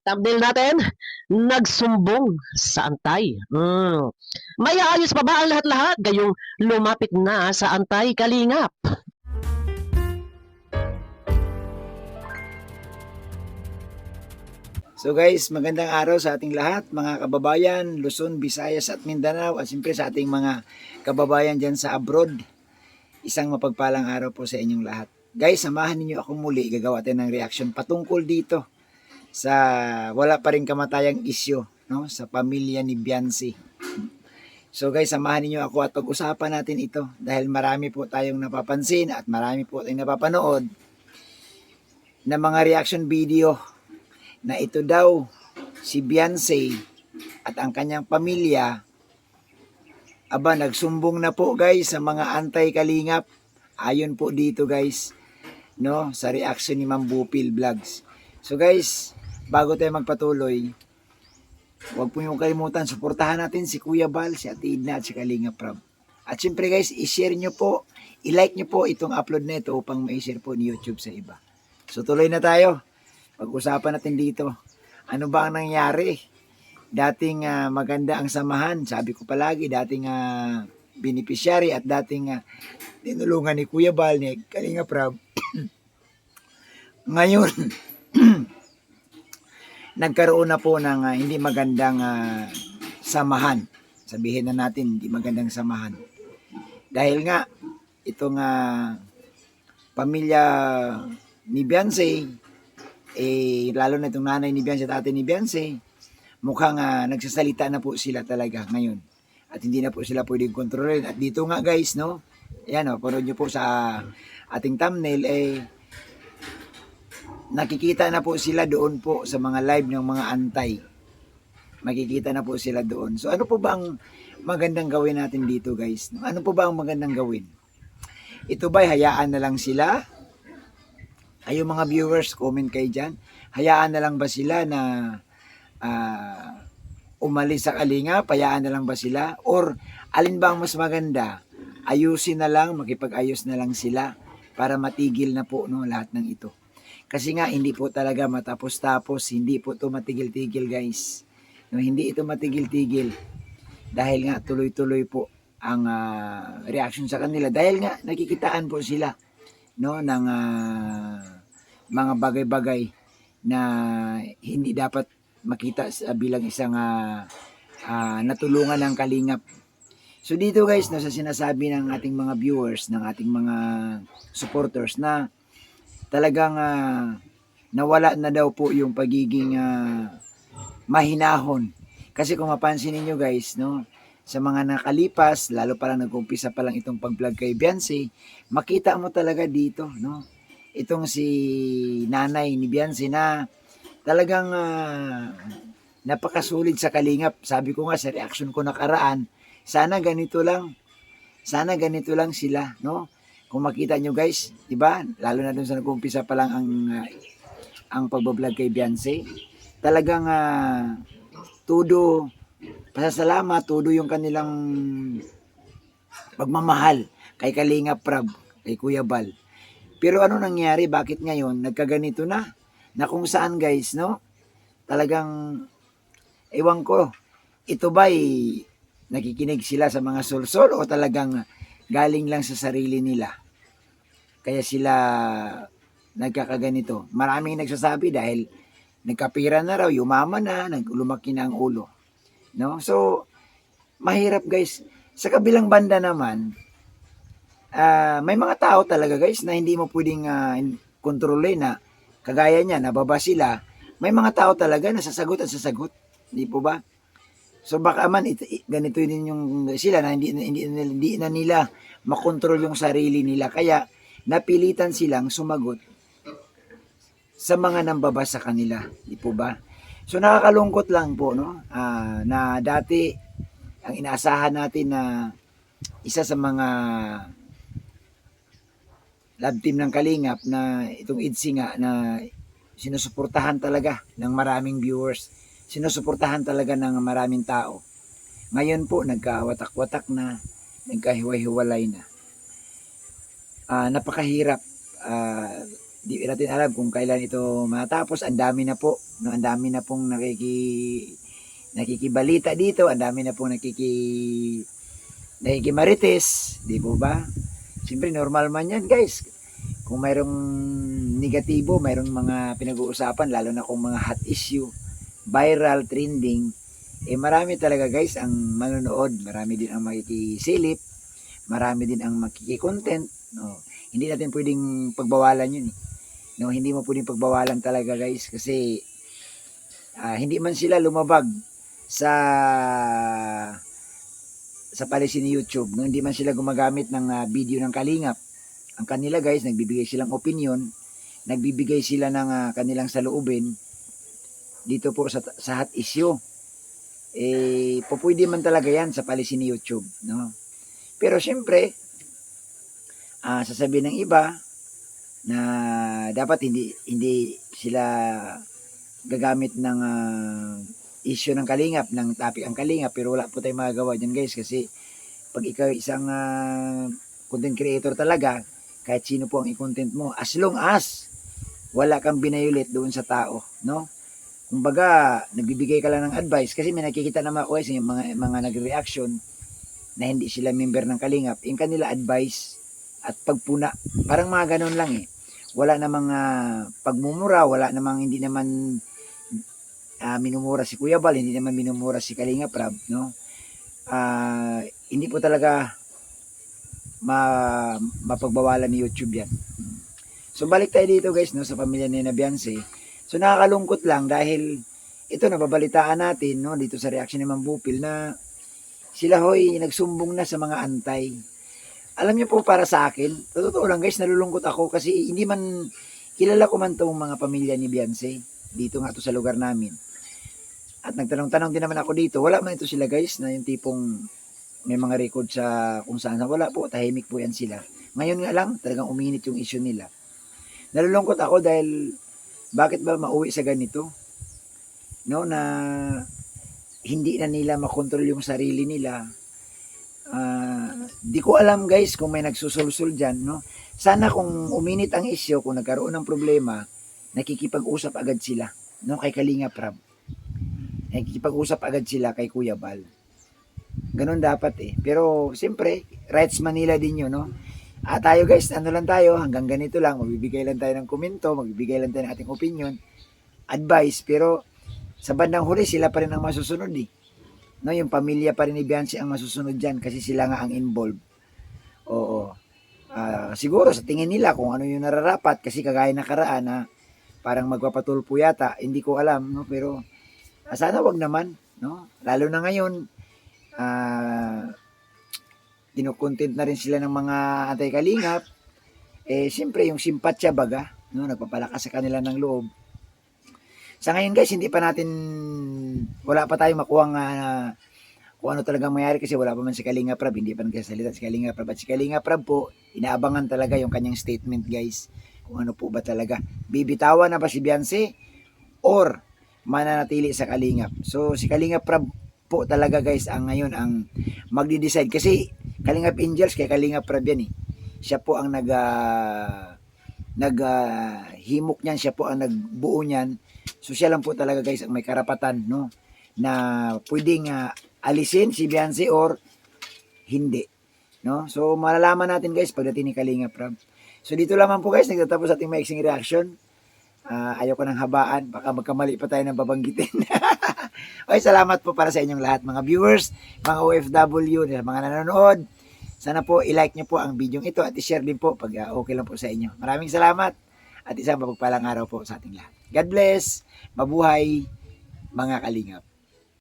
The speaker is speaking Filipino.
Thumbnail natin, nagsumbong sa antay. May ayos pa ba ang lahat-lahat? Gayong lumapit na sa antay kalingap. So guys, magandang araw sa ating lahat, mga kababayan, Luzon, Visayas at Mindanao at siyempre sa ating mga kababayan dyan sa abroad. Isang mapagpalang araw po sa inyong lahat. Guys, samahan niyo ako muli, gagawa tayo ng reaction patungkol dito sa wala pa rin kamatayang isyu, no? Sa pamilya ni Biancy. So guys, samahan niyo ako at pag-usapan natin ito dahil marami po tayong napapansin at marami po tayong napapanood na mga reaction video na ito daw si Biancy at ang kanyang pamilya nagsumbong na po guys sa mga anti-kalingap ayon po dito guys, no, sa reaction ni Ma'am Bupil Vlogs. So guys, bago tayo magpatuloy, huwag po yung kalimutan, suportahan natin si Kuya Bal, si Ate Edna at si Kalingap Rob. At syempre guys, i-share nyo po, i-like nyo po itong upload na ito upang ma-share po ni YouTube sa iba. So tuloy na tayo. Pag-usapan natin dito, ano ba ang nangyari? Dating maganda ang samahan, sabi ko palagi, dating beneficiary at dating tinulungan ni Kuya Bal, ni Kalinga Prab. Ngayon, nagkaroon na po ng hindi magandang samahan. Sabihin na natin, hindi magandang samahan. Dahil nga, itong pamilya ni Biancy, lalo na itong nanay ni Biancy at ate ni Biancy, mukhang nagsasalita na po sila talaga ngayon. At hindi na po sila pwedeng kontrolin. At dito nga guys, no, ayan o, panood nyo po sa ating thumbnail, nakikita na po sila doon po sa mga live ng mga antay. Makikita na po sila doon. So ano po ba ang magandang gawin natin dito guys? Ano po ba ang magandang gawin? Ito ba hayaan na lang sila? Ayong mga viewers, comment kayo dyan. Hayaan na lang ba sila na umalis sa Kalingap? Hayaan na lang ba sila? Or alin ba ang mas maganda? Ayusin na lang, makipag-ayos na lang sila para matigil na po, no, lahat ng ito. Kasi nga hindi po talaga matapos-tapos, hindi po ito matigil-tigil guys. No, hindi ito matigil-tigil dahil nga tuloy-tuloy po ang reaction sa kanila. Dahil nga nakikitaan po sila, no, ng mga bagay-bagay na hindi dapat makita bilang isang natulungan ng kalingap. So dito guys, no, sa sinasabi ng ating mga viewers, ng ating mga supporters na talagang nawala na daw po yung pagiging mahinahon. Kasi kung mapansin niyo guys, no, sa mga nakalipas, lalo pa lang nag-umpisa pa lang itong pag-vlog kay Biancy, makita mo talaga dito, no, itong si nanay ni Biancy na talagang napakasulit sa kalingap. Sabi ko nga sa reaction ko nakaraan, sana ganito lang sila, no? Kung makita nyo guys, di ba? Lalo na dun sa nag-umpisa pa lang ang pagbablog kay Biancy, talagang todo pasasalamat, todo yung kanilang pagmamahal kay Kalingap Prab, kay Kuya Bal. Pero ano nangyari? Bakit ngayon nagkaganito na? Na kung saan guys, no? Talagang, ewan ko, ito ba'y nakikinig sila sa mga sulsol o talagang galing lang sa sarili nila? Kaya sila nagkakaganito. Maraming nagsasabi dahil nagkapira na raw, yumaman na, lumaki na ang ulo. No? So, mahirap guys. Sa kabilang banda naman, may mga tao talaga guys na hindi mo pwedeng kontrolin na kagaya niya, nababa sila. May mga tao talaga na sasagot at sasagot. Hindi po ba? So baka man ganito din yung sila na hindi na nila makontrol yung sarili nila. Kaya napilitan silang sumagot sa mga nambaba sa kanila. Hindi po ba? So nakakalungkot lang po, no? Na dati ang inaasahan natin na isa sa mga love team ng Kalingap na itong IDSI nga na sinusuportahan talaga ng maraming viewers, sinusuportahan talaga ng maraming tao. Ngayon po nagkawatak-watak na, nagkahiwa-hiwalay na. Napakahirap Di natin alam kung kailan ito matapos. Ang dami na po, no, ang dami na pong nakikibalita dito, ang dami na pong nakikimarites, di po ba? Siyempre normal man yan, guys. Kung mayroong negatibo, mayroong mga pinag-uusapan, lalo na kung mga hot issue, viral, trending, marami talaga guys ang manonood, marami din ang makikisilip, marami din ang makiki-content, no. Hindi natin pwedeng pagbawalan yun, eh. No, hindi mo pwedeng pagbawalan talaga guys kasi hindi man sila lumabag sa policy ni YouTube, no, hindi man sila gumagamit ng video ng Kalingap. Ang kanila guys, nagbibigay silang opinion, nagbibigay sila ng kanilang saloobin dito po sa hot issue. Pwede man talaga yan sa policy ni YouTube, no? Pero syempre, sasabihin ng iba na dapat hindi sila gagamit ng issue ng Kalingap, ng topic ang Kalingap, pero wala po tayong magagawa dyan guys kasi pag ikaw isang content creator talaga, kahit sino po ang i-content mo, as long as wala kang binayulit doon sa tao, no? Kumbaga, nagbibigay ka lang ng advice kasi may nakikita naman ako guys, yung mga nagre-reaction na hindi sila member ng Kalingap, yung kanila advice at pagpuna, parang mga ganun lang eh. Wala namang pagmumura, wala namang, hindi naman minumura si Kuya Bal, hindi naman minumura si Kalingap Rab, no? Hindi po talaga mapagbawalan ni YouTube yan. So balik tayo dito guys, no, sa pamilya ni Beyonce. So nakakalungkot lang dahil ito nababalitaan natin, no, dito sa reaction ni Ma'am Bupil na sila hoy nagsumbong na sa mga antay. Alam niyo po, para sa akin, totoo lang guys, nalulungkot ako kasi hindi man kilala ko man tong mga pamilya ni Beyonce. Dito nga to sa lugar namin. At nagtanong-tanong din naman ako dito. Wala man ito sila guys na yung tipong may mga record sa kung saan. Wala po, tahimik po yan sila. Ngayon nga lang, talagang uminit yung issue nila. Nalulungkot ako dahil bakit ba mauwi sa ganito? No, na hindi na nila makontrol yung sarili nila. Di ko alam guys kung may nagsusulsul dyan, no? Sana kung uminit ang issue, kung nagkaroon ng problema, nakikipag-usap agad sila, no, kay Kalingap Rab. Nakikipag-usap agad sila kay Kuya Bal. Ganun dapat eh. Pero siyempre, Rights Manila din yun, no? Tayo guys, ano lang tayo, hanggang ganito lang, magbibigay lang tayo ng komento, magbibigay lang tayo ng ating opinion, advice, pero sa bandang huli, sila pa rin ang masusunod eh. No, yung pamilya pa rin ni Beyonce ang masusunod dyan kasi sila nga ang involved. Oo. Siguro sa tingin nila kung ano yung nararapat kasi kagaya na karaan na parang magpapatulpo yata, hindi ko alam, no, pero sana wag naman, no? Lalo na ngayon, kinukontent na rin sila ng mga anti-Kalingap. Siyempre yung simpatsya baga, no, nagpapalakas sa kanila ng loob. Sa ngayon guys, wala pa tayong makuhang kung ano talagang mayari kasi wala pa man si Kalingap Rab, hindi pa nagsasalita si Kalingap Rab. At si Kalingap Rab po, inaabangan talaga yung kanyang statement guys, kung ano po ba talaga. Bibitawan na ba si Beyonce or mananatili sa Kalingap? So si Kalingap Rab po talaga guys ang ngayon ang magdi-decide kasi Kalingap Angels kay Kalingap Rab yan eh. Siya po ang naghimok niyan, siya po ang nagbuo niyan. So siya lang po talaga guys ang may karapatan, no, na pwedeng alisin si Beyonce or hindi, no. So malalaman natin guys pagdating ni Kalingap Rab. So dito lamang po guys nagtatapos ating maiksing reaction. Ayoko nang habaan, baka magkamali pa tayo ng babanggitin. Okay, salamat po para sa inyong lahat mga viewers, mga OFW, mga nanonood. Sana po i-like nyo po ang video ito at i-share din po pag okay lang po sa inyo. Maraming salamat at isang mapagpalang araw po sa ating lahat. God bless, mabuhay mga Kalingap.